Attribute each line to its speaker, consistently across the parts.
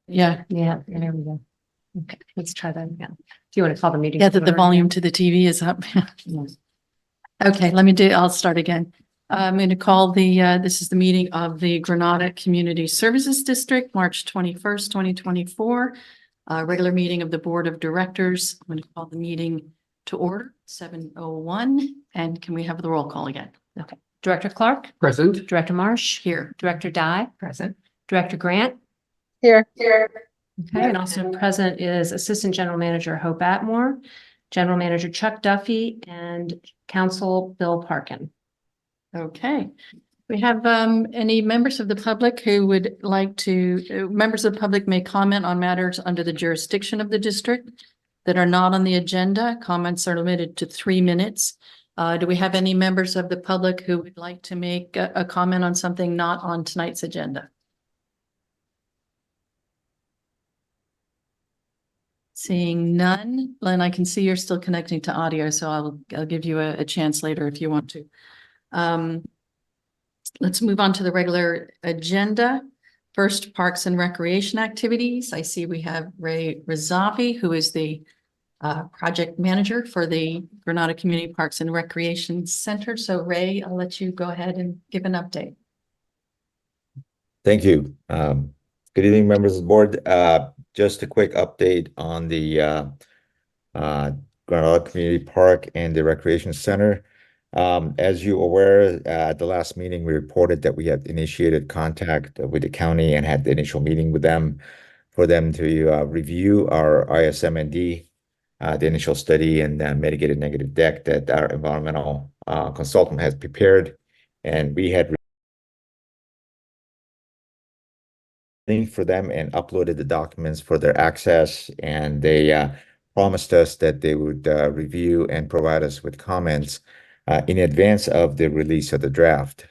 Speaker 1: Yeah, there we go. Okay, let's try that again.
Speaker 2: Do you want to call the meeting?
Speaker 1: Yeah, the volume to the TV is up.
Speaker 2: Yes.
Speaker 1: Okay, I'll start again. I'm going to call this is the meeting of the Granada Community Services District, March 21st, 2024. Regular meeting of the Board of Directors. I'm going to call the meeting to order, 7:01. And can we have the roll call again?
Speaker 2: Okay. Director Clark?
Speaker 3: Present.
Speaker 2: Director Marsh?
Speaker 1: Here.
Speaker 2: Director Dye?
Speaker 3: Present.
Speaker 2: Director Grant?
Speaker 3: Here.
Speaker 2: Okay, and also present is Assistant General Manager Hope Atmore, General Manager Chuck Duffy, and Council Bill Parkin.
Speaker 1: Okay. We have any members of the public who would like to, members of the public may comment on matters under the jurisdiction of the district that are not on the agenda. Comments are limited to 3 minutes. Do we have any members of the public who would like to make a comment on something not on tonight's agenda? Seeing none, Len, I can see you're still connecting to audio, so I'll give you a chance later if you want to. Let's move on to the regular agenda. First, Parks and Recreation activities. I see we have Ray Razavi, who is the project manager for the Granada Community Parks and Recreation Center. So Ray, I'll let you go ahead and give an update.
Speaker 4: Thank you. Good evening, members of the board. Just a quick update on the Granada Community Park and the Recreation Center. As you're aware, at the last meeting, we reported that we had initiated contact with the county and had the initial meeting with them for them to review our ISMND, the initial study and mitigated negative deck that our environmental consultant has prepared. And we had for them and uploaded the documents for their access, and they promised us that they would review and provide us with comments in advance of the release of the draft.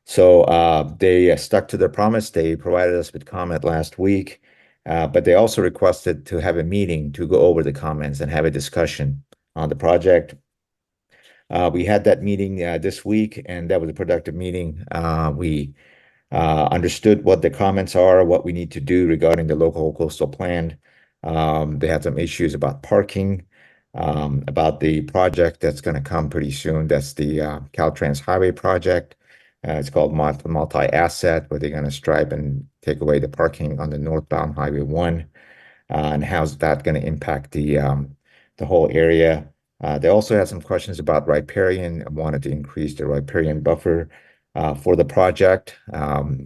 Speaker 4: So they stuck to their promise. They provided us with comment last week, but they also requested to have a meeting to go over the comments and have a discussion on the project. We had that meeting this week, and that was a productive meeting. We understood what the comments are, what we need to do regarding the local coastal plan. They had some issues about parking, about the project that's going to come pretty soon. That's the Caltrans Highway project. It's called multi-asset, where they're going to stripe and take away the parking on the northbound Highway 1. And how's that going to impact the whole area? They also had some questions about riparian, wanted to increase the riparian buffer for the project,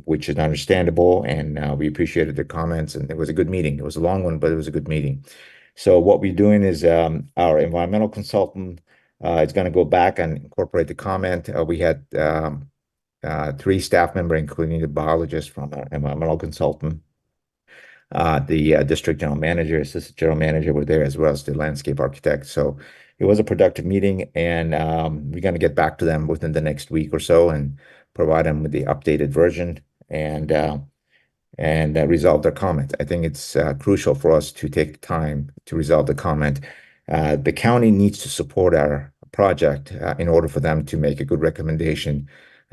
Speaker 4: which is understandable, and we appreciated the comments, and it was a good meeting. It was a long one, but it was a good meeting. So what we're doing is our environmental consultant is going to go back and incorporate the comment. We had 3 staff members, including the biologist from our environmental consultant. The district general manager, assistant general manager were there, as well as the landscape architect. So it was a productive meeting, and we're going to get back to them within the next week or so and provide them with the updated version and resolve their comment. I think it's crucial for us to take time to resolve the comment. The county needs to support our project in order for them to make a good recommendation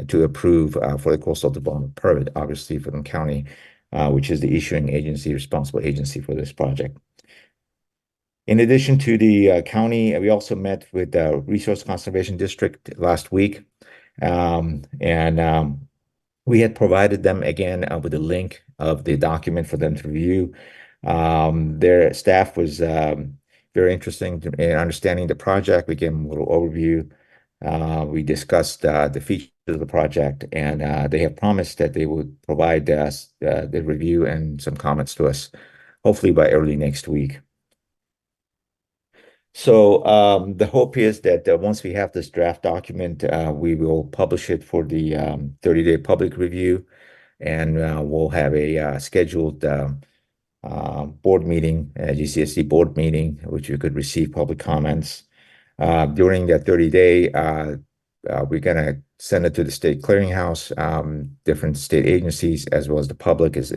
Speaker 4: to approve for the coastal development permit, obviously for the county, which is the issuing agency, responsible agency for this project. In addition to the county, we also met with the Resource Conservation District last week, and we had provided them again with a link of the document for them to review. Their staff was very interesting in understanding the project. We gave them a little overview. We discussed the features of the project, and they have promised that they would provide us the review and some comments to us, hopefully by early next week. So the hope is that once we have this draft document, we will publish it for the 30-day public review, and we'll have a scheduled board meeting, GCSD board meeting, which you could receive public comments. During that 30-day, we're gonna send it to the state clearinghouse. Different state agencies as well as the public is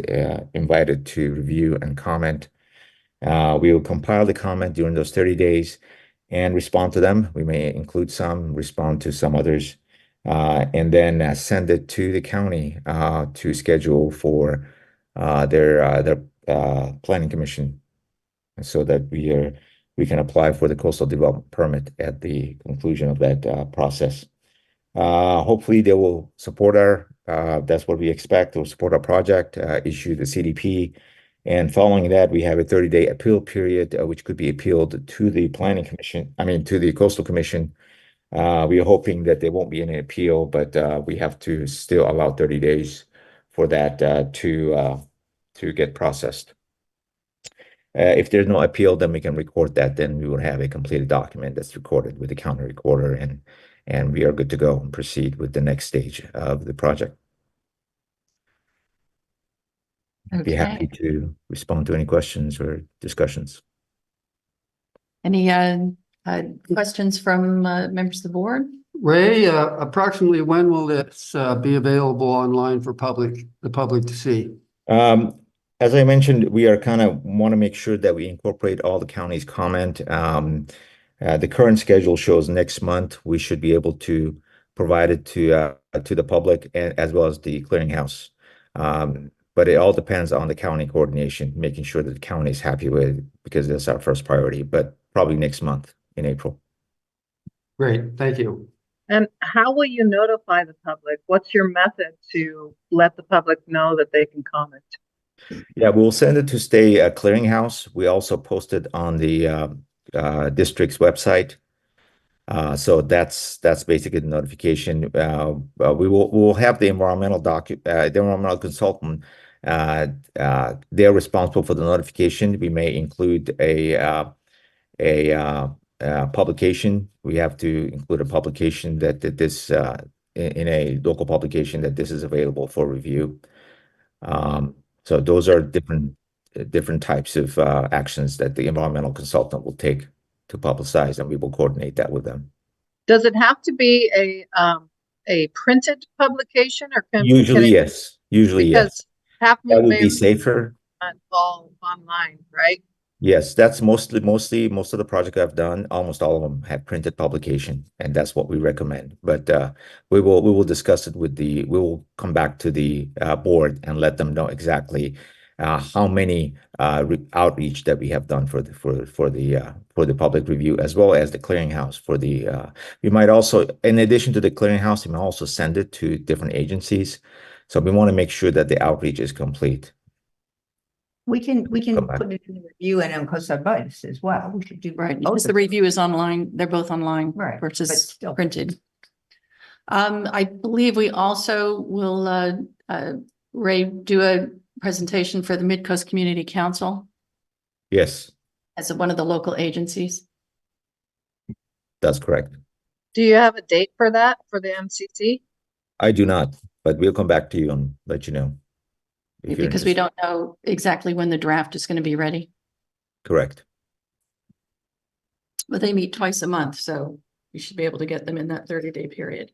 Speaker 4: invited to review and comment. We will compile the comment during those 30 days and respond to them. We may include some, respond to some others, and then send it to the county to schedule for their planning commission, so that we can apply for the coastal development permit at the conclusion of that process. Hopefully they will support that's what we expect. They'll support our project, issue the CDP. And following that, we have a 30-day appeal period, which could be appealed to the planning commission, to the coastal commission. We are hoping that there won't be any appeal, but we have to still allow 30 days for that to get processed. If there's no appeal, then we can record that. Then we will have a completed document that's recorded with the county recorder, and we are good to go and proceed with the next stage of the project. Be happy to respond to any questions or discussions.
Speaker 1: Any questions from members of the board?
Speaker 3: Ray, approximately when will this be available online for the public to see?
Speaker 4: As I mentioned, we are want to make sure that we incorporate all the county's comment. The current schedule shows next month we should be able to provide it to the public and as well as the clearinghouse. But it all depends on the county coordination, making sure that the county is happy with it, because that's our first priority, but probably next month in April.
Speaker 3: Great, thank you.
Speaker 5: And how will you notify the public? What's your method to let the public know that they can comment?
Speaker 4: Yeah, we'll send it to Stay Clearinghouse. We also post it on the district's website. So that's basically the notification. We'll have the environmental consultant. They're responsible for the notification. We may include a publication. We have to include a publication that this in a local publication that this is available for review. So those are different types of actions that the environmental consultant will take to publicize, and we will coordinate that with them.
Speaker 5: Does it have to be a printed publication, or
Speaker 4: Usually, yes. Usually, yes.
Speaker 5: Half
Speaker 4: That would be
Speaker 5: may
Speaker 4: safer.
Speaker 5: not all online, right?
Speaker 4: Yes, that's most of the project I've done, almost all of them have printed publication, and that's what we recommend. But we will discuss it we will come back to the board and let them know exactly how many outreach that we have done for the public review, as well as the clearinghouse we might also, in addition to the clearinghouse, we may also send it to different agencies. So we want to make sure that the outreach is complete.
Speaker 6: We can put it in the review and on Coastal Advice as well. We should do
Speaker 1: Right,
Speaker 6: both
Speaker 1: because the review is online. They're both online
Speaker 6: Right, but
Speaker 1: versus
Speaker 6: still.
Speaker 1: printed. I believe we also will, Ray, do a presentation for the Mid-Coast Community Council
Speaker 4: Yes,
Speaker 1: as one of the local agencies.
Speaker 4: that's correct.
Speaker 5: Do you have a date for that, for the MCC?
Speaker 4: I do not, but we'll come back to you and let you know. If you're
Speaker 1: Because we
Speaker 4: interested.
Speaker 1: don't know exactly when the draft is going to be ready.
Speaker 4: Correct.
Speaker 1: But they meet twice a month, so you should be able to get them in that 30-day period.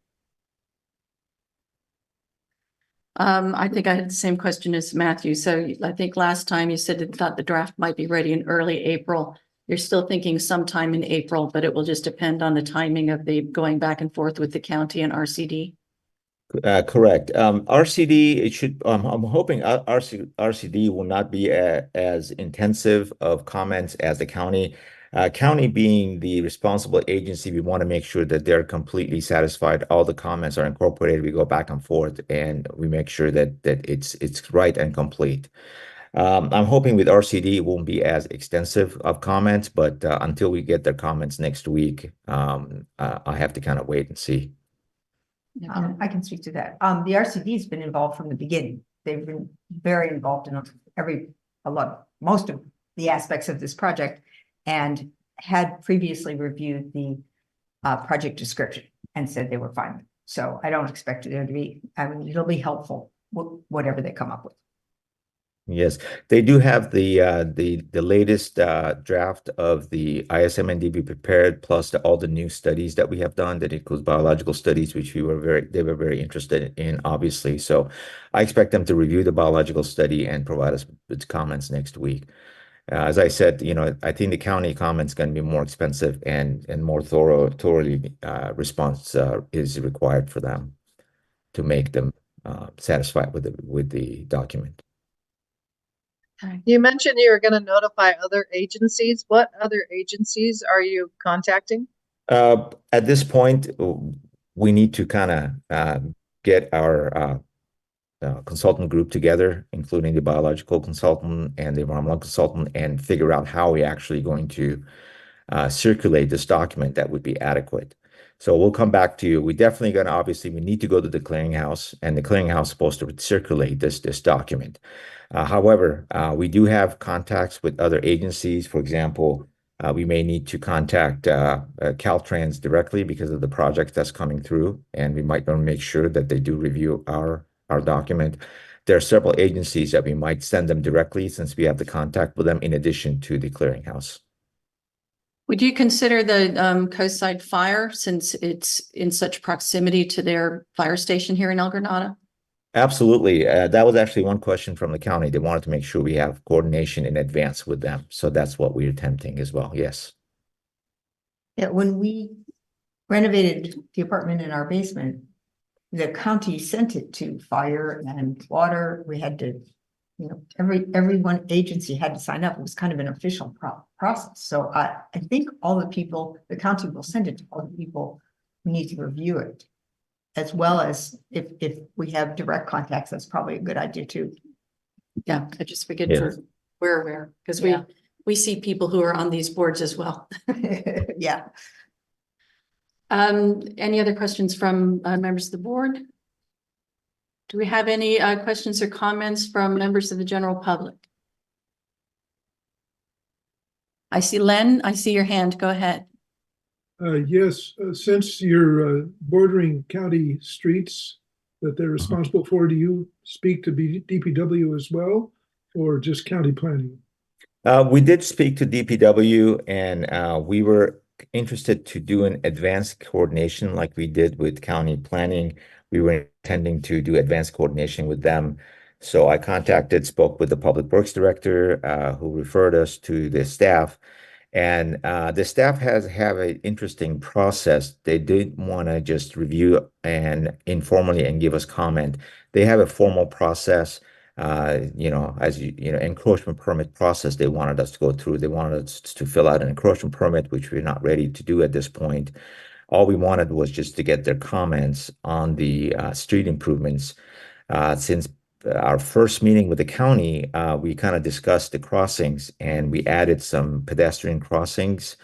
Speaker 1: I think I had the same question as Matthew. So I think last time you said you thought the draft might be ready in early April. You're still thinking sometime in April, but it will just depend on the timing of the going back and forth with the county and RCD.
Speaker 4: Correct. RCD, it should, I'm hoping RCD will not be as intensive of comments as the county. County being the responsible agency, we want to make sure that they're completely satisfied. All the comments are incorporated. We go back and forth, and we make sure that it's right and complete. I'm hoping with RCD it won't be as extensive of comments, but until we get their comments next week, I have to kind of wait and see.
Speaker 6: I can speak to that. The RCD's been involved from the beginning. They've been very involved in most of the aspects of this project, and had previously reviewed the project description and said they were fine. So I don't expect there to be, it'll be helpful, whatever they come up with.
Speaker 4: Yes, they do have the latest draft of the ISMNDB prepared, plus all the new studies that we have done. That includes biological studies, which they were very interested in, obviously. So I expect them to review the biological study and provide us with comments next week. As I said, I think the county comment's going to be more expensive and more thoroughly response is required for them to make them satisfied with the document.
Speaker 5: You mentioned you were going to notify other agencies. What other agencies are you contacting?
Speaker 4: At this point, we need to kind of get our consultant group together, including the biological consultant and the environmental consultant, and figure out how we're actually going to circulate this document that would be adequate. So we'll come back to you. We definitely going to, obviously, we need to go to the clearinghouse, and the clearinghouse is supposed to circulate this document. However, we do have contacts with other agencies. For example, we may need to contact Caltrans directly because of the project that's coming through, and we might want to make sure that they do review our document. There are several agencies that we might send them directly since we have the contact with them in addition to the clearinghouse.
Speaker 1: Would you consider the Coastside Fire, since it's in such proximity to their fire station here in El Granada?
Speaker 4: Absolutely. That was actually one question from the county. They wanted to make sure we have coordination in advance with them. So that's what we're attempting as well. Yes.
Speaker 6: Yeah, when we renovated the apartment in our basement, the county sent it to fire and water. We had to, every one agency had to sign up. It was kind of an official process. So I think all the people, the county will send it to all the people who need to review it. As well as if we have direct contacts, that's probably a good idea too.
Speaker 1: Yeah, I just figured
Speaker 4: Yes.
Speaker 1: we're aware, because
Speaker 6: Yeah.
Speaker 1: we see people who are on these boards as well.
Speaker 6: Yeah.
Speaker 1: Any other questions from members of the board? Do we have any questions or comments from members of the general public? I see Len, I see your hand. Go ahead.
Speaker 7: Yes, since you're bordering county streets that they're responsible for, do you speak to DPW as well, or just county planning?
Speaker 4: We did speak to DPW, and we were interested to do an advanced coordination like we did with county planning. We were intending to do advanced coordination with them. So I spoke with the public works director, who referred us to the staff. And the staff have an interesting process. They didn't want to just review and informally and give us comment. They have a formal process, encroachment permit process they wanted us to go through. They wanted us to fill out an encroachment permit, which we're not ready to do at this point. All we wanted was just to get their comments on the street improvements. Since our first meeting with the county, we kind of discussed the crossings, and we added some pedestrian crossings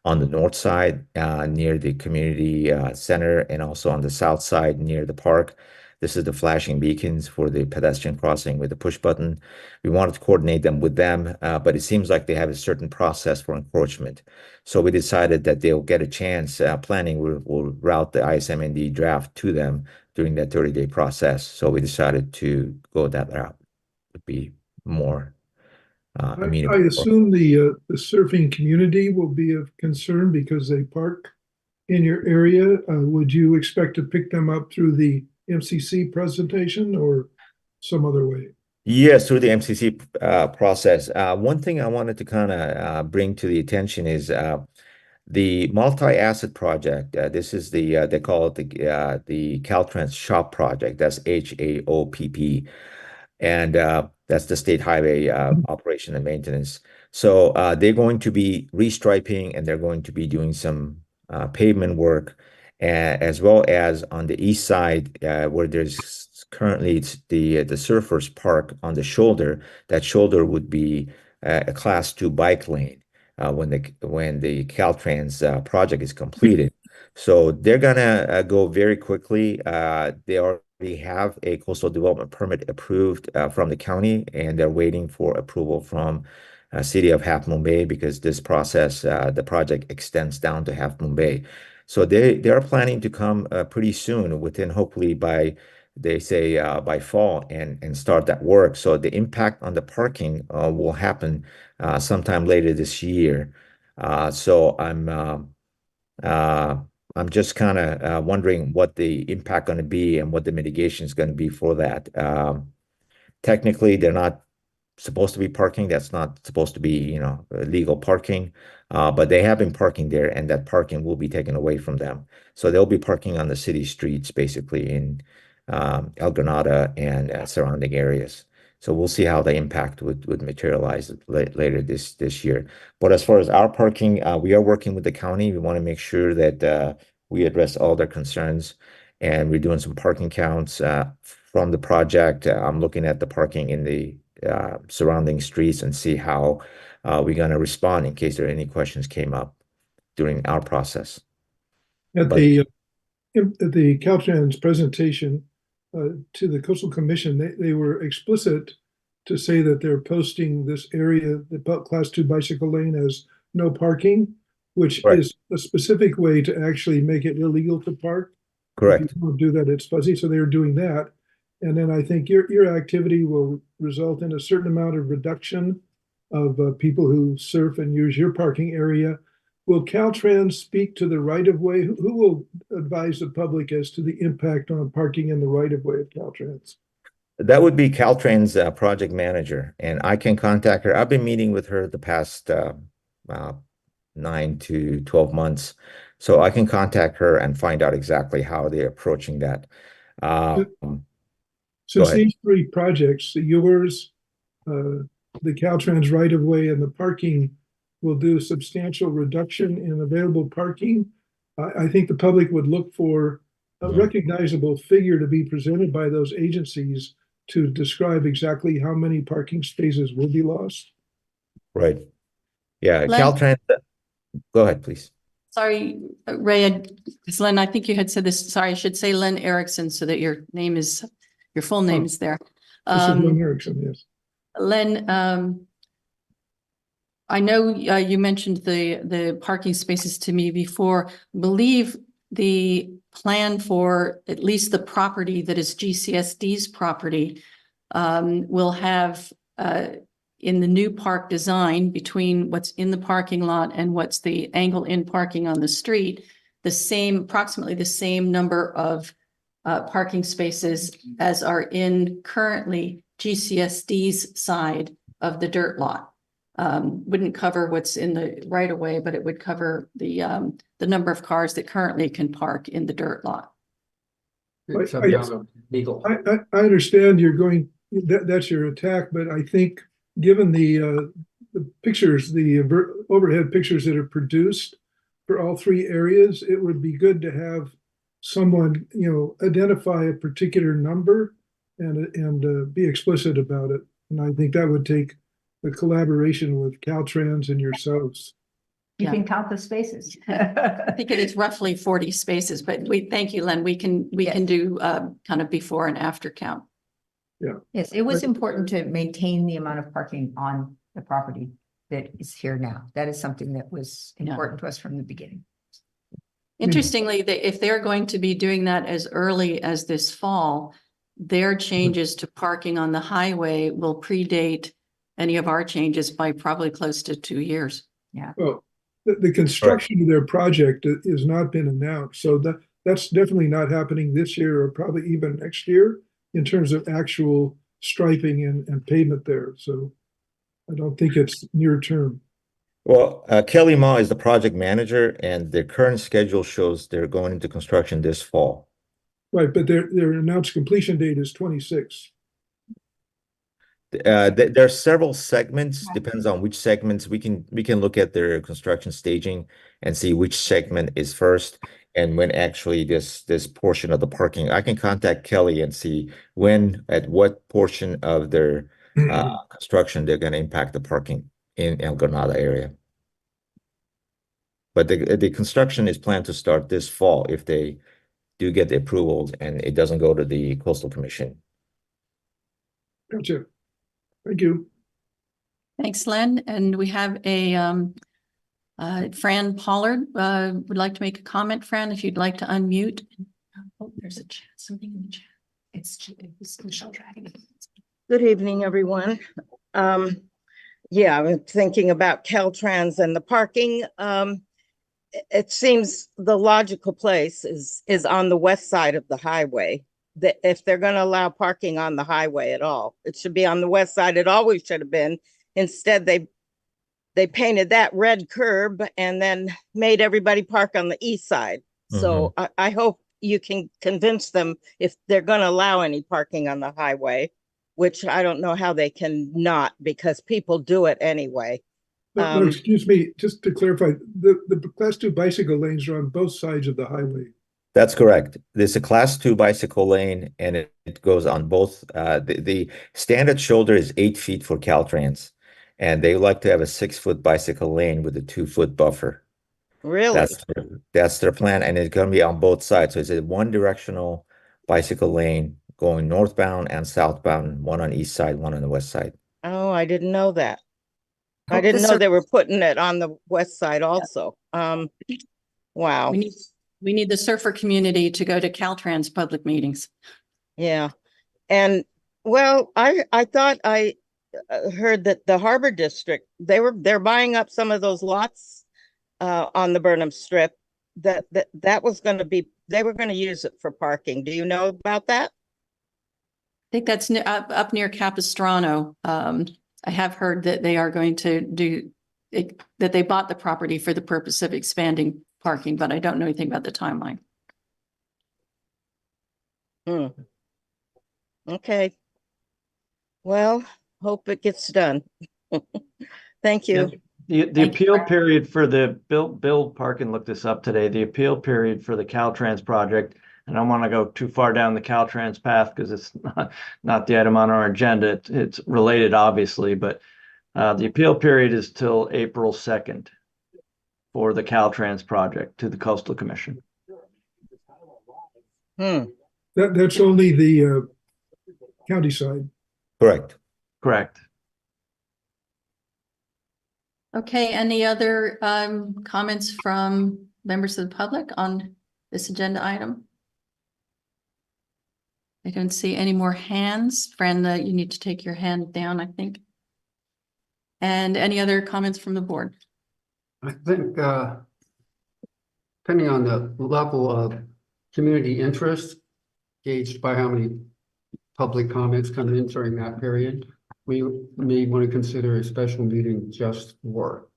Speaker 4: on the north side near the community center, and also on the south side near the park. This is the flashing beacons for the pedestrian crossing with the push button. We wanted to coordinate them with them, but it seems like they have a certain process for encroachment. So we decided that they'll get a chance. Planning will route the ISMND draft to them during that 30-day process. So we decided to go that route. Would be more amenable.
Speaker 7: I assume the surfing community will be of concern because they park in your area. Would you expect to pick them up through the MCC presentation or some other way?
Speaker 4: Yes, through the MCC process. One thing I wanted to kind of bring to the attention is the multi-asset project. This is they call it the Caltrans SHOP project. That's HAOPP, and that's the state highway operation and maintenance. So they're going to be restriping, and they're going to be doing some pavement work, as well as on the east side where there's currently the surfers park on the shoulder. That shoulder would be a class 2 bike lane when the Caltrans project is completed. So they're gonna go very quickly. They already have a coastal development permit approved from the county, and they're waiting for approval from city of Half Moon Bay, because this process, the project extends down to Half Moon Bay. So they are planning to come pretty soon, within hopefully by they say by fall and start that work. So the impact on the parking will happen sometime later this year. So I'm just kind of wondering what the impact going to be and what the mitigation is going to be for that. Technically, they're not supposed to be parking. That's not supposed to be, legal parking. But they have been parking there, and that parking will be taken away from them. So they'll be parking on the city streets, basically in El Granada and surrounding areas. So we'll see how the impact would materialize later this year. But as far as our parking, we are working with the county. We want to make sure that we address all their concerns, and we're doing some parking counts from the project. I'm looking at the parking in the surrounding streets and see how we're going to respond in case there are any questions came up during our process.
Speaker 7: At the Caltrans presentation to the Coastal Commission, they were explicit to say that they're posting this area, the Class 2 bicycle lane, as no parking, which
Speaker 4: Right.
Speaker 7: is a specific way to actually make it illegal to park.
Speaker 4: Correct.
Speaker 7: If you don't do that, it's fuzzy. So they're doing that. And then I think your activity will result in a certain amount of reduction of people who surf and use your parking area. Will Caltrans speak to the right-of-way? Who will advise the public as to the impact on parking in the right-of-way of Caltrans?
Speaker 4: That would be Caltrain's project manager, and I can contact her. I've been meeting with her the past 9 to 12 months, so I can contact her and find out exactly how they're approaching that.
Speaker 7: Since these three projects, yours, the Caltrans right-of-way, and the parking will do substantial reduction in available parking, I think the public would look for a recognizable figure to be presented by those agencies to describe exactly how many parking spaces will be lost.
Speaker 4: Right. Yeah,
Speaker 1: Len?
Speaker 4: Caltrans. Go ahead, please.
Speaker 1: Sorry, Ray, because Len, I think you had said this. Sorry, I should say Len Erickson so that your full name is there.
Speaker 7: This is Len Erickson, yes.
Speaker 1: Len, I know you mentioned the parking spaces to me before. I believe the plan for at least the property that is GCSD's property will have in the new park design between what's in the parking lot and what's the angle in parking on the street, approximately the same number of parking spaces as are in currently GCSD's side of the dirt lot. Wouldn't cover what's in the right of way, but it would cover the number of cars that currently can park in the dirt lot.
Speaker 7: I understand you're going, that's your attack, but I think given the pictures, the overhead pictures that are produced for all three areas, it would be good to have someone, identify a particular number and be explicit about it. And I think that would take the collaboration with Caltrans and yourselves.
Speaker 6: You can count the spaces.
Speaker 1: I think it is roughly 40 spaces, but thank you, Len. We can do kind of before and after count.
Speaker 7: Yeah.
Speaker 6: Yes, it was important to maintain the amount of parking on the property that is here now. That is something that was important to us from the beginning.
Speaker 1: Interestingly, if they're going to be doing that as early as this fall, their changes to parking on the highway will predate any of our changes by probably close to 2 years.
Speaker 6: Yeah.
Speaker 7: Well, the construction of their project has not been announced, so that's definitely not happening this year or probably even next year in terms of actual striping and pavement there. So I don't think it's near term.
Speaker 4: Well, Kelly Ma is the project manager, and the current schedule shows they're going into construction this fall.
Speaker 7: Right, but their announced completion date is 26.
Speaker 4: There are several segments, depends on which segments. We can look at their construction staging and see which segment is first and when actually this portion of the parking. I can contact Kelly and see at what portion of their construction they're going to impact the parking in El Granada area. But the construction is planned to start this fall if they do get the approvals and it doesn't go to the Coastal Commission.
Speaker 7: Gotcha. Thank you.
Speaker 1: Thanks, Len. And we have a Fran Pollard would like to make a comment. Fran, if you'd like to unmute. Oh, there's something in the chat.
Speaker 2: It's Michelle Dragon.
Speaker 8: Good evening, everyone. Yeah, I'm thinking about Caltrans and the parking. It seems the logical place is on the west side of the highway. That if they're going to allow parking on the highway at all, it should be on the west side. It always should have been. Instead, they painted that red curb and then made everybody park on the east side. So I hope you can convince them if they're going to allow any parking on the highway, which I don't know how they can not, because people do it anyway.
Speaker 7: No, excuse me, just to clarify, the class 2 bicycle lanes are on both sides of the highway.
Speaker 4: That's correct. There's a class 2 bicycle lane and it goes on both. The standard shoulder is 8 feet for Caltrans, and they like to have a 6-foot bicycle lane with a 2-foot buffer.
Speaker 8: Really?
Speaker 4: That's their plan, and it's going to be on both sides. So it's a one-directional bicycle lane going northbound and southbound, one on east side, one on the west side.
Speaker 8: Oh, I didn't know that. I
Speaker 1: Hope
Speaker 8: didn't
Speaker 1: the
Speaker 8: know they were putting it on the west side also. Wow.
Speaker 1: We need the surfer community to go to Caltrans public meetings.
Speaker 8: Yeah. And well, I thought I heard that the Harbor District, they're buying up some of those lots on the Burnham Strip that was going to be, they were going to use it for parking. Do you know about that?
Speaker 1: I think that's up near Capistrano. I have heard that they are going to do it, that they bought the property for the purpose of expanding parking, but I don't know anything about the timeline.
Speaker 8: Okay. Well, hope it gets done. Thank you.
Speaker 9: The appeal period for the Bill Parkin looked this up today. The appeal period for the Caltrans project, and I don't want to go too far down the Caltrans path because it's not the item on our agenda. It's related, obviously, but the appeal period is till April 2nd for the Caltrans project to the Coastal Commission.
Speaker 7: That's only the county side.
Speaker 4: Correct.
Speaker 9: Correct.
Speaker 1: Okay, any other comments from members of the public on this agenda item? I don't see any more hands. Brenda, you need to take your hand down, I think. And any other comments from the board?
Speaker 3: I think depending on the level of community interest gauged by how many public comments come in during that period, we may want to consider a special meeting just for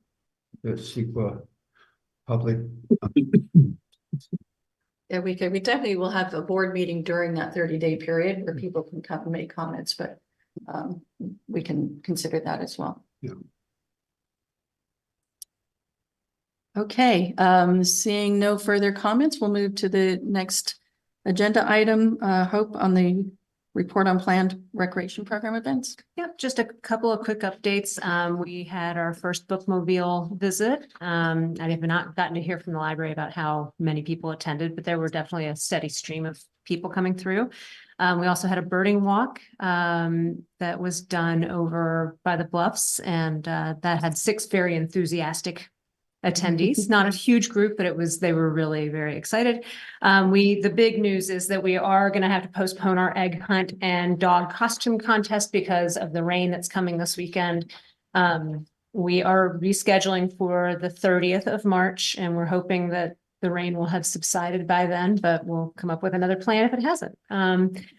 Speaker 3: the CEQA public.
Speaker 1: Yeah, we definitely will have a board meeting during that 30-day period where people can come and make comments, but we can consider that as well.
Speaker 3: Yeah.
Speaker 1: Okay, seeing no further comments, we'll move to the next agenda item. Hope, on the report on planned recreation program events.
Speaker 2: Yep, just a couple of quick updates. We had our first bookmobile visit. I have not gotten to hear from the library about how many people attended, but there were definitely a steady stream of people coming through. We also had a birding walk that was done over by the Bluffs, and that had 6 very enthusiastic attendees. Not a huge group, but they were really very excited. The big news is that we are going to have to postpone our egg hunt and dog costume contest because of the rain that's coming this weekend. We are rescheduling for the 30th of March, and we're hoping that the rain will have subsided by then, but we'll come up with another plan if it hasn't.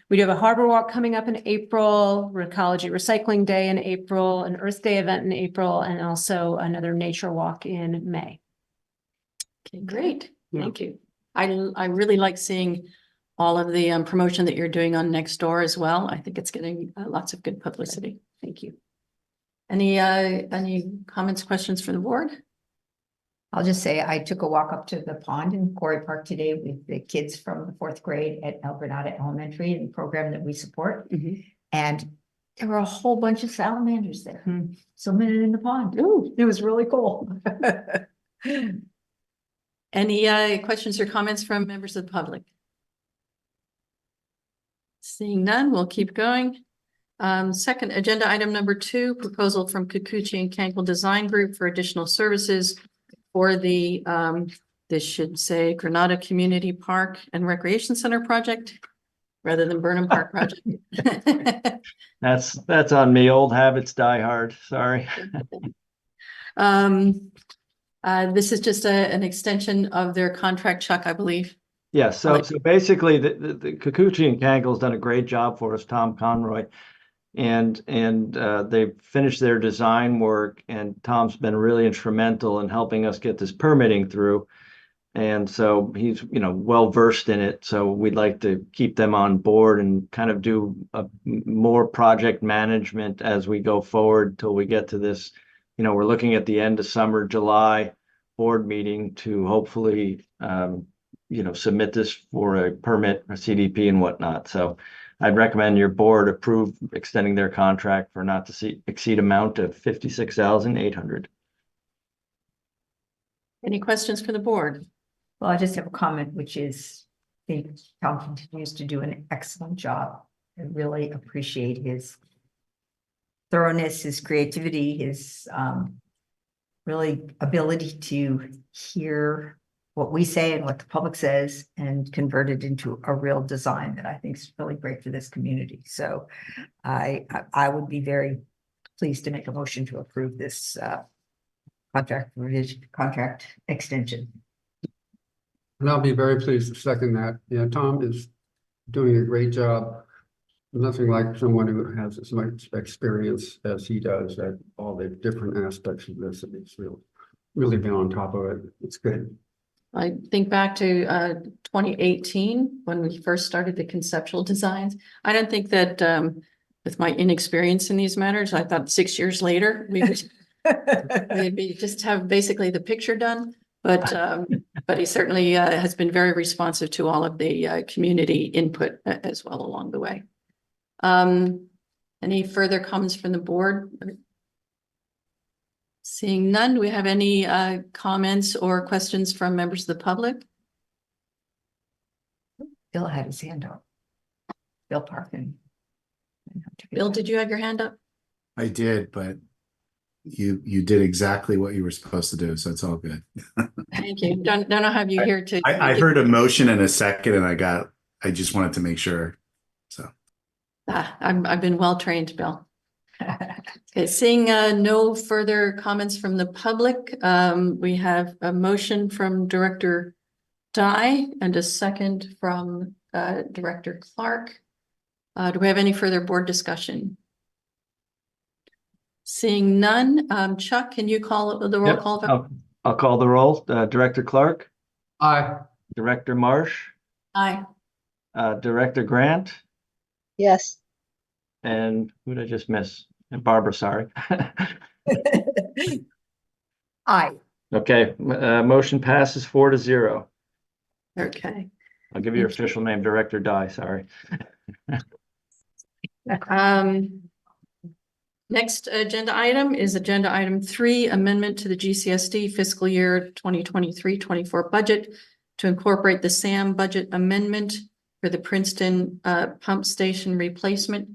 Speaker 2: We do have a harbor walk coming up in April, Ecology Recycling Day in April, an Earth Day event in April, and also another nature walk in May.
Speaker 1: Okay, great.
Speaker 3: Yeah.
Speaker 1: Thank you. I really like seeing all of the promotion that you're doing on Nextdoor as well. I think it's getting lots of good publicity. Thank you. Any comments, questions for the board?
Speaker 6: I'll just say I took a walk up to the pond in Quarry Park today with the kids from the 4th grade at Granada Elementary, the program that we support. And there were a whole bunch of salamanders there, swimming in the pond. Ooh, it was really cool.
Speaker 1: Any questions or comments from members of the public? Seeing none, we'll keep going. Second, agenda item number 2, proposal from Kikuchi and Kankel Design Group for additional services for the, this should say Granada Community Park and Recreation Center project. rather than Burnham Park project.
Speaker 9: That's on me. Old habits die hard. Sorry.
Speaker 1: This is just an extension of their contract, Chuck, I believe.
Speaker 9: Yeah, so basically the Kikuchi and Kangel's done a great job for us, Tom Conroy. And they've finished their design work, and Tom's been really instrumental in helping us get this permitting through. And so he's, well versed in it. So we'd like to keep them on board and kind of do more project management as we go forward till we get to this. We're looking at the end of summer, July board meeting to hopefully, submit this for a permit, a CDP and whatnot. So I'd recommend your board approve extending their contract for not to exceed amount of 56,800.
Speaker 1: Any questions for the board?
Speaker 6: Well, I just have a comment, which is, I think Tom continues to do an excellent job. I really appreciate his thoroughness, his creativity, his really ability to hear what we say and what the public says and convert it into a real design that I think is really great for this community. So I would be very pleased to make a motion to approve this contract extension.
Speaker 3: And I'll be very pleased to second that. Yeah, Tom is doing a great job. Nothing like someone who has as much experience as he does at all the different aspects of this. And he's really been on top of it. It's good.
Speaker 1: I think back to 2018, when we first started the conceptual designs. I don't think that with my inexperience in these matters, I thought 6 years later, we'd be just have basically the picture done. But he certainly has been very responsive to all of the community input as well along the way. Any further comments from the board? Seeing none, do we have any comments or questions from members of the public?
Speaker 6: Bill had his hand up. Bill Parkin.
Speaker 1: Bill, did you have your hand up?
Speaker 10: I did, but you did exactly what you were supposed to do, so it's all good.
Speaker 1: Thank you. Don't have you here to.
Speaker 10: I heard a motion in a second, and I just wanted to make sure. So
Speaker 1: I've been well trained, Bill. Okay, seeing no further comments from the public, we have a motion from Director Dye and a second from Director Clark. Do we have any further board discussion? Seeing none, Chuck, can you call the roll call?
Speaker 9: I'll call the roll. Director Clark,
Speaker 3: Aye.
Speaker 9: Director Marsh,
Speaker 1: Aye.
Speaker 9: Director Grant,
Speaker 5: Yes.
Speaker 9: and who did I just miss? And Barbara, sorry.
Speaker 6: Aye.
Speaker 9: Okay, motion passes 4-0.
Speaker 1: Okay.
Speaker 9: I'll give you your official name, Director Dye, sorry.
Speaker 1: Next agenda item is agenda item 3, amendment to the GCSD fiscal year 2023-24 budget to incorporate the SAM budget amendment for the Princeton pump station replacement.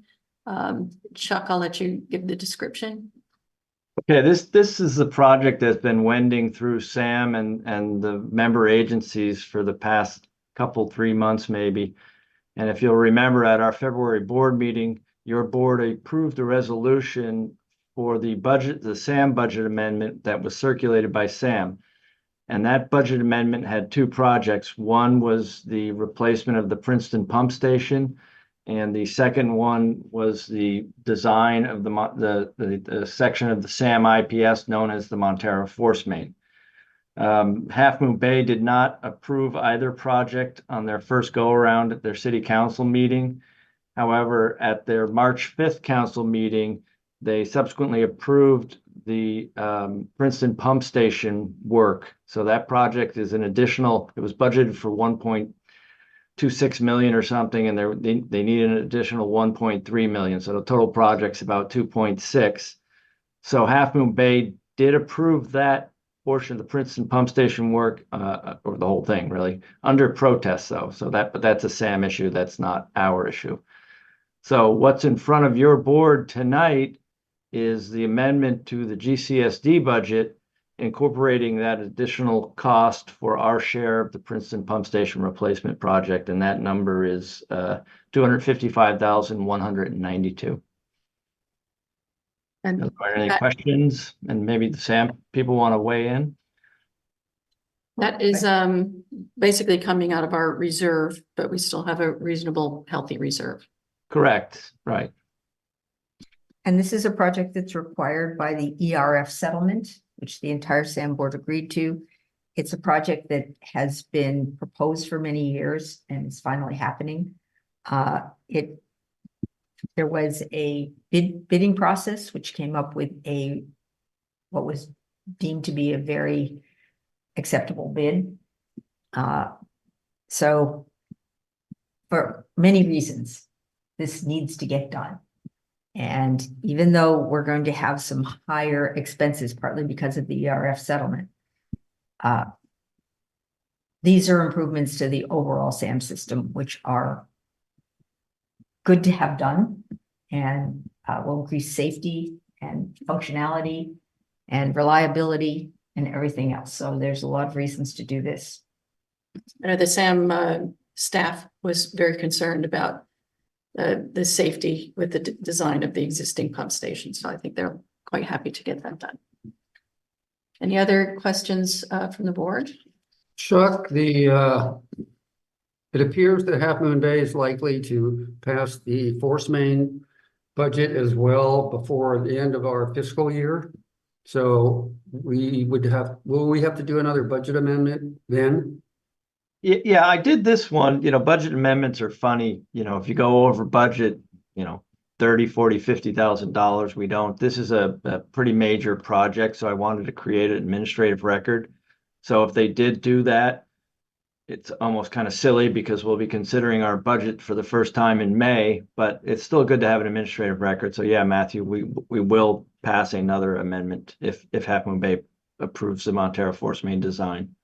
Speaker 1: Chuck, I'll let you give the description.
Speaker 9: Okay, this is the project that's been wending through SAM and the member agencies for the past 3 months maybe. And if you'll remember at our February board meeting, your board approved a resolution for the SAM budget amendment that was circulated by SAM. And that budget amendment had 2 projects. One was the replacement of the Princeton pump station, and the second one was the design of the section of the SAM IPS known as the Montero Force Main. Half Moon Bay did not approve either project on their first go around at their city council meeting. However, at their March 5th council meeting, they subsequently approved the Princeton pump station work. So that project is an additional, it was budgeted for 1.26 million or something, and they need an additional 1.3 million. So the total project's about 2.6. So Half Moon Bay did approve that portion of the Princeton pump station work, or the whole thing really, under protest though. So but that's a SAM issue, that's not our issue. So what's in front of your board tonight is the amendment to the GCSD budget incorporating that additional cost for our share of the Princeton Pump Station Replacement Project, and that number is 255,192.
Speaker 1: And
Speaker 9: Are there any
Speaker 1: that-
Speaker 9: questions? And maybe the SAM people want to weigh in?
Speaker 1: that is basically coming out of our reserve, but we still have a reasonable, healthy reserve.
Speaker 9: Correct, right.
Speaker 6: And this is a project that's required by the ERF settlement, which the entire SAM board agreed to. It's a project that has been proposed for many years and it's finally happening. There was a bidding process, which came up with what was deemed to be a very acceptable bid. So for many reasons, this needs to get done. And even though we're going to have some higher expenses, partly because of the ERF settlement, these are improvements to the overall SAM system, which are good to have done and will increase safety and functionality and reliability and everything else. So there's a lot of reasons to do this.
Speaker 1: I know the SAM staff was very concerned about the safety with the design of the existing pump station. So I think they're quite happy to get that done. Any other questions from the board?
Speaker 3: Chuck, it appears that Half Moon Bay is likely to pass the force main budget as well before the end of our fiscal year. So will we have to do another budget amendment then?
Speaker 9: Yeah, I did this one. Budget amendments are funny. If you go over budget, $30,000, $40,000, $50,000, we don't. This is a pretty major project, so I wanted to create an administrative record. So if they did do that, it's almost kind of silly because we'll be considering our budget for the first time in May, but it's still good to have an administrative record. So yeah, Matthew, we will pass another amendment if Half Moon Bay approves the Montero Force Main design.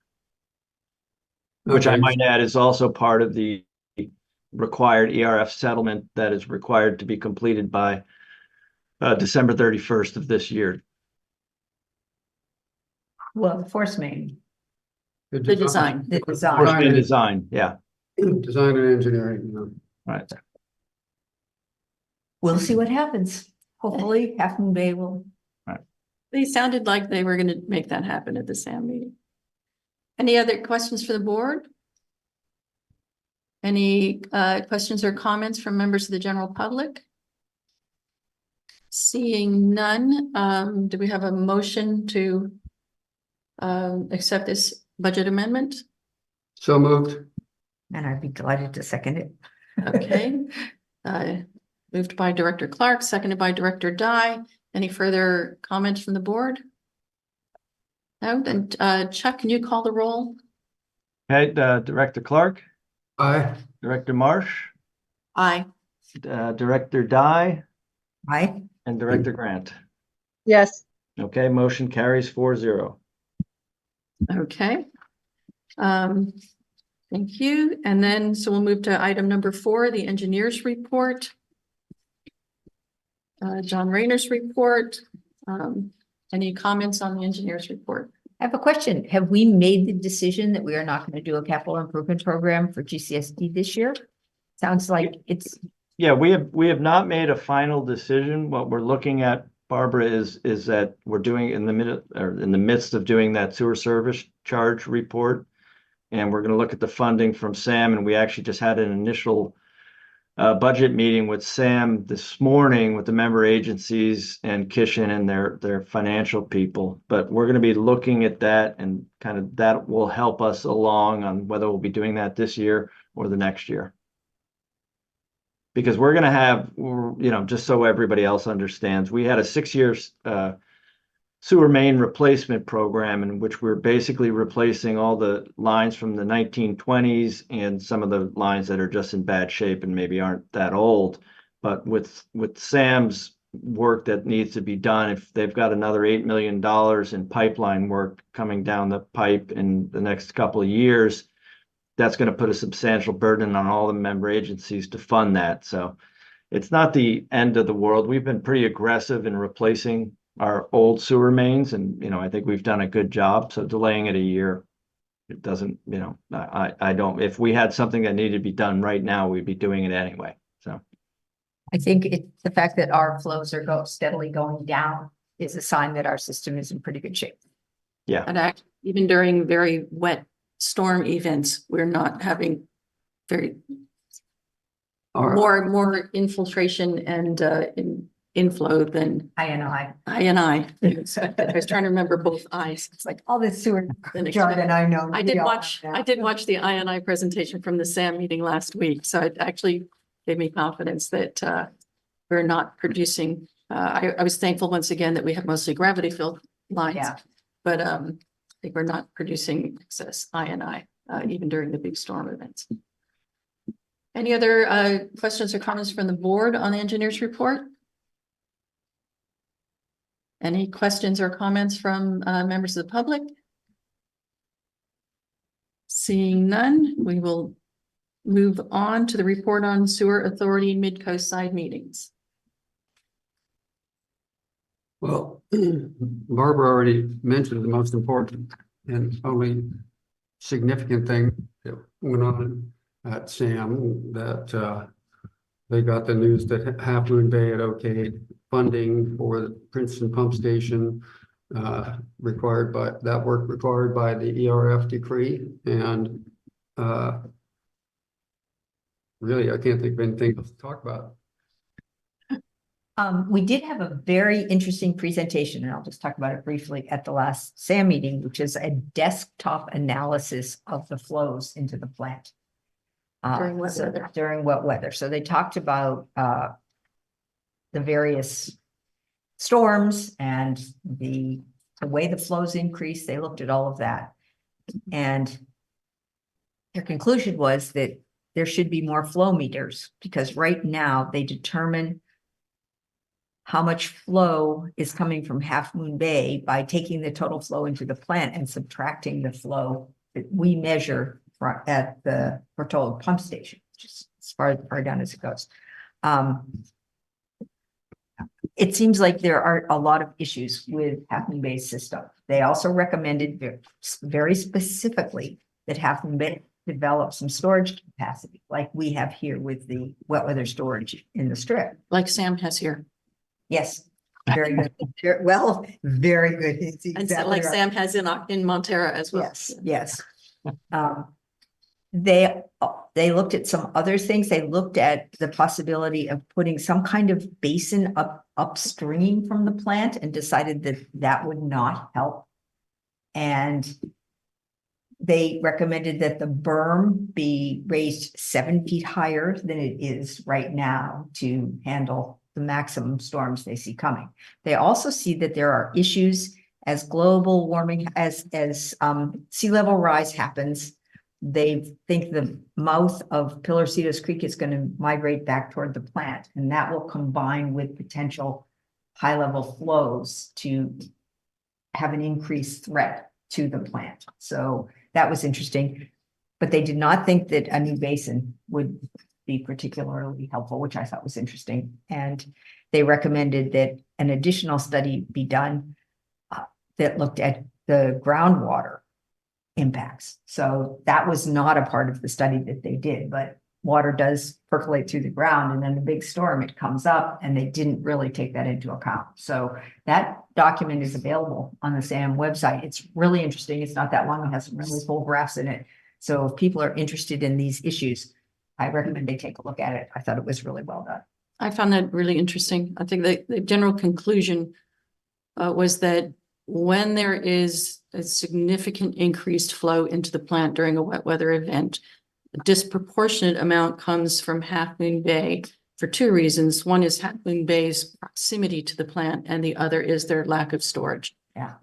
Speaker 9: Which I might add is also part of the required ERF settlement that is required to be completed by December 31st of this year.
Speaker 6: Well, the force main,
Speaker 1: The design.
Speaker 6: the
Speaker 9: Force
Speaker 6: design.
Speaker 9: main design, yeah,
Speaker 3: Design and engineering.
Speaker 9: right.
Speaker 6: We'll see what happens. Hopefully Half Moon Bay will.
Speaker 1: They sounded like they were going to make that happen at the SAM meeting. Any other questions for the board? Any questions or comments from members of the general public? Seeing none, do we have a motion to accept this budget amendment?
Speaker 3: So moved.
Speaker 6: And I'd be delighted to second it.
Speaker 1: Okay. Moved by Director Clark, seconded by Director Dye. Any further comments from the board? No, then Chuck, can you call the roll?
Speaker 9: Okay, Director Clark,
Speaker 3: Aye.
Speaker 9: Director Marsh,
Speaker 1: Aye.
Speaker 9: Director Dye,
Speaker 6: Aye.
Speaker 9: and Director Grant.
Speaker 5: Yes.
Speaker 9: Okay, motion carries 4-0.
Speaker 1: Okay. Thank you. And then, so we'll move to item number 4, the engineer's report. John Rayner's report. Any comments on the engineer's report?
Speaker 6: I have a question. Have we made the decision that we are not going to do a capital improvement program for GCSD this year? Sounds like it's.
Speaker 9: Yeah, we have not made a final decision. What we're looking at, Barbara, is that we're doing in the midst of doing that sewer service charge report. And we're going to look at the funding from SAM, and we actually just had an initial budget meeting with SAM this morning with the member agencies and Kishin and their financial people. But we're going to be looking at that, and kind of that will help us along on whether we'll be doing that this year or the next year. Because we're going to have, just so everybody else understands, we had a 6-year sewer main replacement program in which we're basically replacing all the lines from the 1920s and some of the lines that are just in bad shape and maybe aren't that old. But with SAM's work that needs to be done, if they've got another $8 million in pipeline work coming down the pipe in the next couple of years, that's going to put a substantial burden on all the member agencies to fund that. So it's not the end of the world. We've been pretty aggressive in replacing our old sewer mains, and, you know, I think we've done a good job, so delaying it a year, it doesn't, you know, I don't, if we had something that needed to be done right now, we'd be doing it anyway, so.
Speaker 6: I think the fact that our flows are steadily going down is a sign that our system is in pretty good shape.
Speaker 9: Yeah,
Speaker 1: And even during very wet storm events, we're not having very more infiltration and inflow than
Speaker 6: I.
Speaker 1: I. I was trying to remember both I's. It's like
Speaker 6: All this sewer
Speaker 1: an
Speaker 6: jargon I know.
Speaker 1: I did watch the I presentation from the SAM meeting last week, so it actually gave me confidence that we're not producing. I was thankful once again that we have mostly gravity filled lines,
Speaker 6: Yeah.
Speaker 1: but I think we're not producing excess I even during the big storm events. Any other questions or comments from the board on the engineer's report? Any questions or comments from members of the public? Seeing none, we will move on to the report on sewer authority mid-coast side meetings.
Speaker 3: Well, Barbara already mentioned the most important and only significant thing that went on at SAM, that they got the news that Half Moon Bay had okayed funding for the Princeton Pump Station, required by the ERF decree, and really, I can't think of anything else to talk about.
Speaker 6: We did have a very interesting presentation, and I'll just talk about it briefly at the last SAM meeting, which is a desktop analysis of the flows into the plant.
Speaker 1: During wet weather.
Speaker 6: During wet weather. So they talked about the various storms and the way the flows increase. They looked at all of that. And their conclusion was that there should be more flow meters, because right now they determine how much flow is coming from Half Moon Bay by taking the total flow into the plant and subtracting the flow that we measure at the Portola pump station, which is as far down as it goes. It seems like there are a lot of issues with Half Moon Bay's system. They also recommended very specifically that Half Moon Bay develop some storage capacity, like we have here with the wet weather storage in the strip.
Speaker 1: Like Sam has here.
Speaker 6: Yes, very good. Well, very good. It's
Speaker 1: And
Speaker 6: exactly
Speaker 1: like
Speaker 6: right.
Speaker 1: Sam has in Montera as well.
Speaker 6: Yes. They looked at some other things. They looked at the possibility of putting some kind of basin upstream from the plant, and decided that that would not help. And they recommended that the berm be raised 7 feet higher than it is right now to handle the maximum storms they see coming. They also see that there are issues as global warming, as sea level rise happens. They think the mouth of Pillarcitos Creek is going to migrate back toward the plant, and that will combine with potential high level flows to have an increased threat to the plant. So that was interesting, but they did not think that a new basin would be particularly helpful, which I thought was interesting. And they recommended that an additional study be done that looked at the groundwater impacts. So that was not a part of the study that they did, but water does percolate through the ground, and then the big storm, it comes up, and they didn't really take that into account. So that document is available on the SAM website. It's really interesting. It's not that long. It has some really full graphs in it. So if people are interested in these issues, I recommend they take a look at it. I thought it was really well done.
Speaker 1: I found that really interesting. I think the general conclusion was that when there is a significant increased flow into the plant during a wet weather event, a disproportionate amount comes from Half Moon Bay for two reasons. One is Half Moon Bay's proximity to the plant, and the other is their lack of storage.
Speaker 6: Yeah.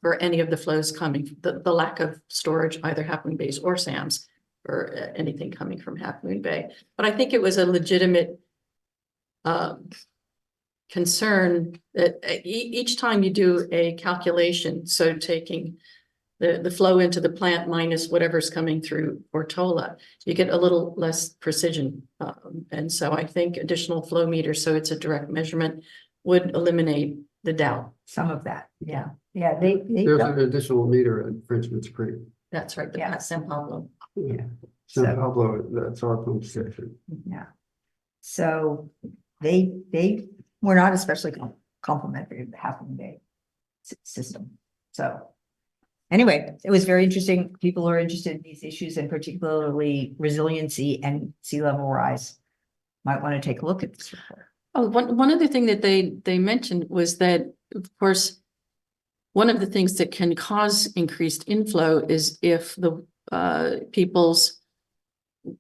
Speaker 1: For any of the flows coming, the lack of storage, either Half Moon Bay's or Sam's, or anything coming from Half Moon Bay. But I think it was a legitimate concern that each time you do a calculation, so taking the flow into the plant minus whatever's coming through Portola, you get a little less precision. And so I think additional flow meters, so it's a direct measurement, would eliminate the doubt.
Speaker 6: some of that, yeah, yeah, they.
Speaker 3: There's an additional meter at Frenchman's Creek.
Speaker 1: That's right, the
Speaker 6: Yeah.
Speaker 1: San Pablo.
Speaker 3: Yeah.
Speaker 6: So-
Speaker 3: San Pablo, that's our pump station.
Speaker 6: Yeah. So they were not especially complimentary of the Half Moon Bay system. So anyway, it was very interesting. People are interested in these issues and particularly resiliency and sea level rise. Might want to take a look at this report.
Speaker 1: Oh, one other thing that they mentioned was that, of course, one of the things that can cause increased inflow is if the people's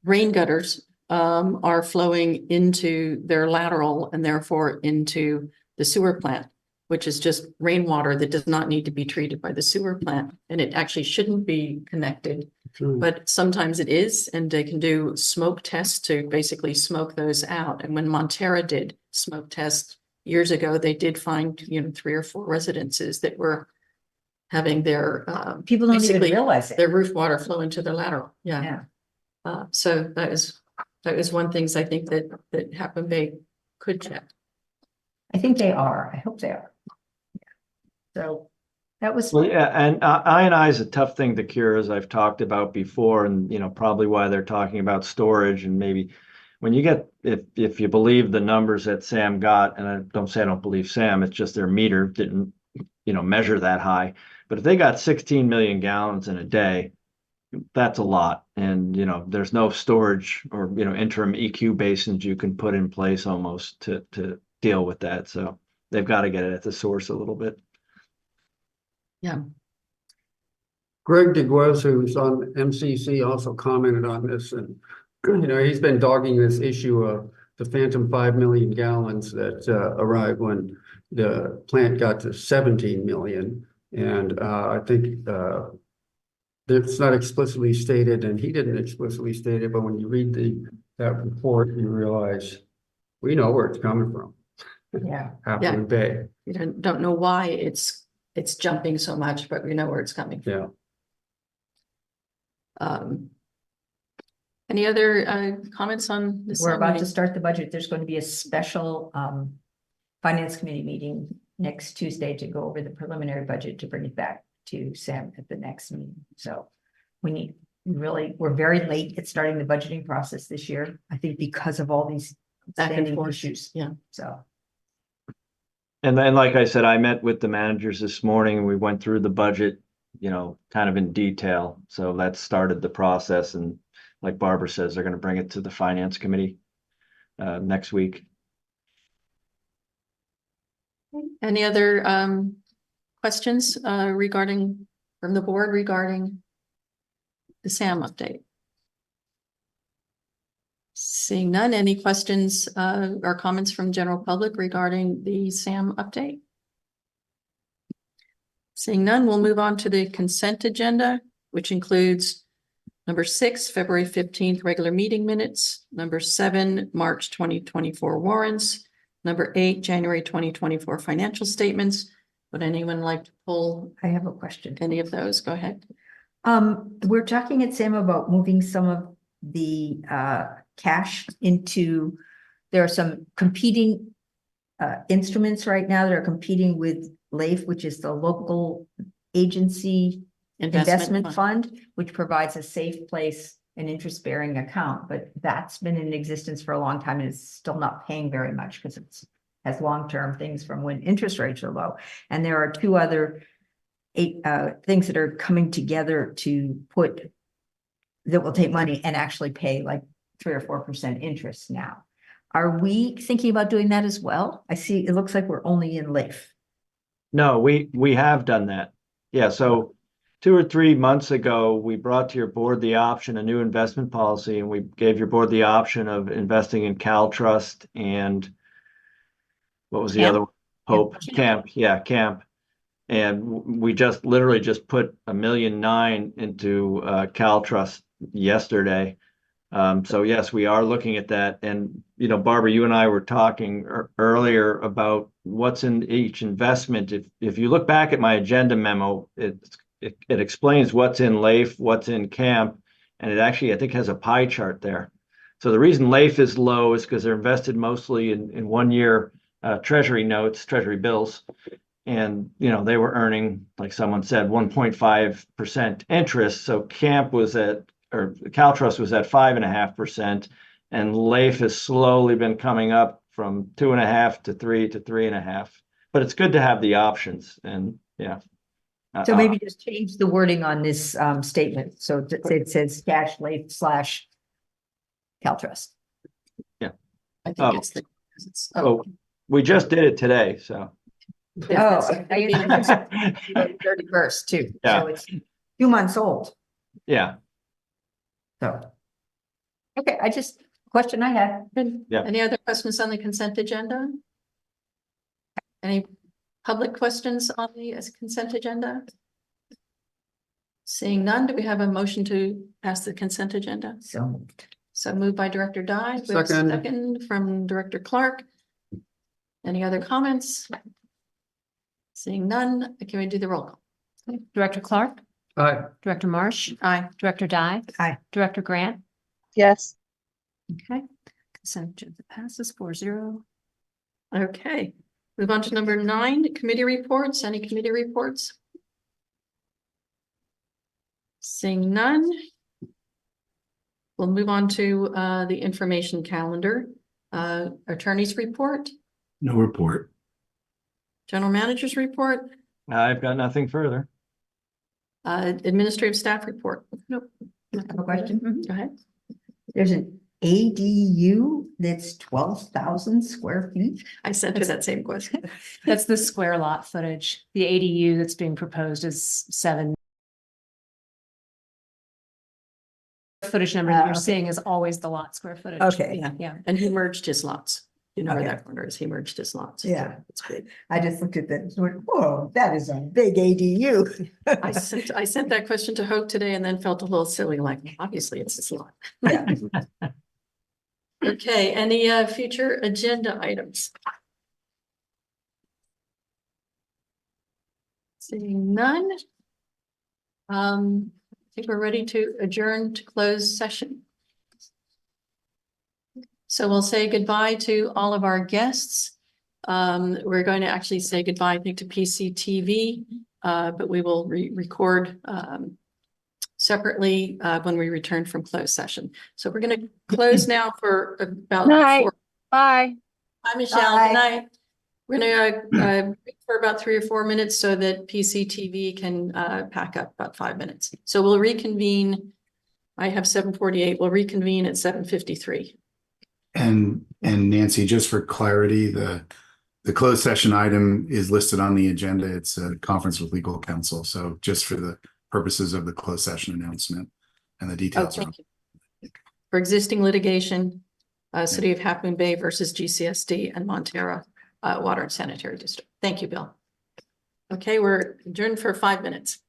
Speaker 1: rain gutters are flowing into their lateral and therefore into the sewer plant, which is just rainwater that does not need to be treated by the sewer plant. And it actually shouldn't be connected, but sometimes it is, and they can do smoke tests to basically smoke those out. And when Montera did smoke tests years ago, they did find, 3 or 4 residences that were having their
Speaker 6: People don't even
Speaker 1: basically
Speaker 6: realize it.
Speaker 1: their roof water flow into their lateral. Yeah.
Speaker 6: Yeah.
Speaker 1: So that is one things I think that Half Moon Bay could check.
Speaker 6: I think they are. I hope they are. Yeah. So that was.
Speaker 9: Well, yeah, and I&I is a tough thing to cure, as I've talked about before, and probably why they're talking about storage. And maybe when you get, if you believe the numbers that Sam got, and I don't say I don't believe Sam, it's just their meter didn't measure that high. But if they got 16 million gallons in a day, that's a lot. And there's no storage or interim EQ basins you can put in place almost to deal with that. So they've got to get it at the source a little bit.
Speaker 1: Yeah.
Speaker 3: Greg DeGuez, who's on MCC, also commented on this, and he's been dogging this issue of the phantom 5 million gallons that arrived when the plant got to 17 million. And I think it's not explicitly stated, and he didn't explicitly state it, but when you read that report, you realize we know where it's coming from.
Speaker 6: Yeah.
Speaker 3: Half Moon Bay.
Speaker 1: We don't know why it's jumping so much, but we know where it's coming from.
Speaker 3: Yeah.
Speaker 1: Any other comments on this?
Speaker 6: We're about to start the budget. There's going to be a special finance committee meeting next Tuesday to go over the preliminary budget to bring it back to Sam at the next meeting. So we're very late at starting the budgeting process this year. I think because of all these
Speaker 1: Back and
Speaker 6: standing
Speaker 1: forth.
Speaker 6: issues.
Speaker 1: Yeah.
Speaker 6: So.
Speaker 9: And then, like I said, I met with the managers this morning and we went through the budget, kind of in detail. So that started the process. And like Barbara says, they're going to bring it to the finance committee next week.
Speaker 1: Any other questions from the board regarding the SAM update? Seeing none, any questions or comments from general public regarding the SAM update? Seeing none, we'll move on to the consent agenda, which includes number 6, February 15th, regular meeting minutes, number 7, March 2024 warrants, number 8, January 2024 financial statements. Would anyone like to pull
Speaker 6: I have a question.
Speaker 1: any of those? Go ahead.
Speaker 6: We're talking at Sam about moving some of the cash into, there are some competing instruments right now that are competing with LAIF, which is the local agency investment fund, which provides a safe place, an interest-bearing account, but that's been in existence for a long time and it's still not paying very much because it's has long-term things from when interest rates are low. And there are 2 other things that are coming together to put that will take money and actually pay like 3 or 4% interest now. Are we thinking about doing that as well? I see it looks like we're only in LAIF.
Speaker 9: No, we have done that. Yeah, so 2 or 3 months ago, we brought to your board the option, a new investment policy, and we gave your board the option of investing in Cal Trust and what was the
Speaker 1: Camp.
Speaker 9: other one? Hope Camp. Yeah, Camp. And we just literally just put $1.9 million into Cal Trust yesterday. So yes, we are looking at that. And Barbara, you and I were talking earlier about what's in each investment. If you look back at my agenda memo, it explains what's in LAIF, what's in Camp, and it actually I think has a pie chart there. So the reason LAIF is low is because they're invested mostly in 1-year treasury notes, treasury bills. And, you know, they were earning, like someone said, 1.5% interest. So Camp was at, or CalTrust was at 5.5%. And LAIF has slowly been coming up from 2.5 to 3 to 3.5. But it's good to have the options, and yeah.
Speaker 6: So maybe just change the wording on this statement. So it says cash late / CalTrust.
Speaker 1: I think
Speaker 9: Oh.
Speaker 1: it's
Speaker 9: Oh, we just did it today, so.
Speaker 6: Oh, I guess 31st too.
Speaker 9: Yeah.
Speaker 6: So it's 2 months old.
Speaker 9: Yeah,
Speaker 6: So. Okay, question I had.
Speaker 9: Yeah.
Speaker 1: Any other questions on the consent agenda? Any public questions on the consent agenda? Seeing none, do we have a motion to pass the consent agenda?
Speaker 6: So moved.
Speaker 1: So moved by Director Dye. We have a
Speaker 3: Second.
Speaker 1: Second from Director Clark. Any other comments? Seeing none, can we do the roll call?
Speaker 2: Director Clark,
Speaker 3: Aye.
Speaker 2: Director Marsh,
Speaker 1: Aye.
Speaker 2: Director Dye.
Speaker 6: Aye.
Speaker 2: Director Grant.
Speaker 5: Yes.
Speaker 1: Okay, consent agenda passes 4-0. Okay, move on to number 9, committee reports. Any committee reports? Seeing none. We'll move on to the information calendar. Attorney's report,
Speaker 10: No report.
Speaker 1: general manager's report,
Speaker 9: I've got nothing further.
Speaker 1: administrative staff report. Nope.
Speaker 6: I have a question.
Speaker 1: Go ahead.
Speaker 6: There's an ADU that's 12,000 square feet.
Speaker 1: I sent her that same question.
Speaker 2: That's the square lot footage. The ADU that's being proposed is 7. Footage number that you're
Speaker 6: Okay.
Speaker 2: seeing is always the lot square footage.
Speaker 6: Okay.
Speaker 1: Yeah.
Speaker 2: Yeah.
Speaker 1: And he merged his lots. You know where
Speaker 6: Okay.
Speaker 1: that corner is. He merged his lots.
Speaker 6: Yeah.
Speaker 1: It's big.
Speaker 6: I just looked at that and went, whoa, that is a big ADU.
Speaker 1: I sent that question to Hope today and then felt a little silly, like, obviously it's his lot.
Speaker 6: Yeah.
Speaker 1: Okay, any future agenda items? Seeing none. I think we're ready to adjourn to close session. So we'll say goodbye to all of our guests. We're going to actually say goodbye, I think, to PCTV, but we will record separately when we return from closed session. So we're going to close now for about
Speaker 8: Night. Bye.
Speaker 1: Hi, Michelle.
Speaker 6: Bye.
Speaker 1: Good night. We're gonna break for about 3 or 4 minutes so that PCTV can pack up about 5 minutes. So we'll reconvene. I have 7:48. We'll reconvene at 7:53.
Speaker 10: And Nancy, just for clarity, the closed session item is listed on the agenda. It's a conference with legal counsel. So just for the purposes of the closed session announcement and the details.
Speaker 1: Thank you. For existing litigation, City of Half Moon Bay versus GCSD and Montera Water and Sanitary District. Thank you, Bill. Okay, we're adjourned for 5 minutes.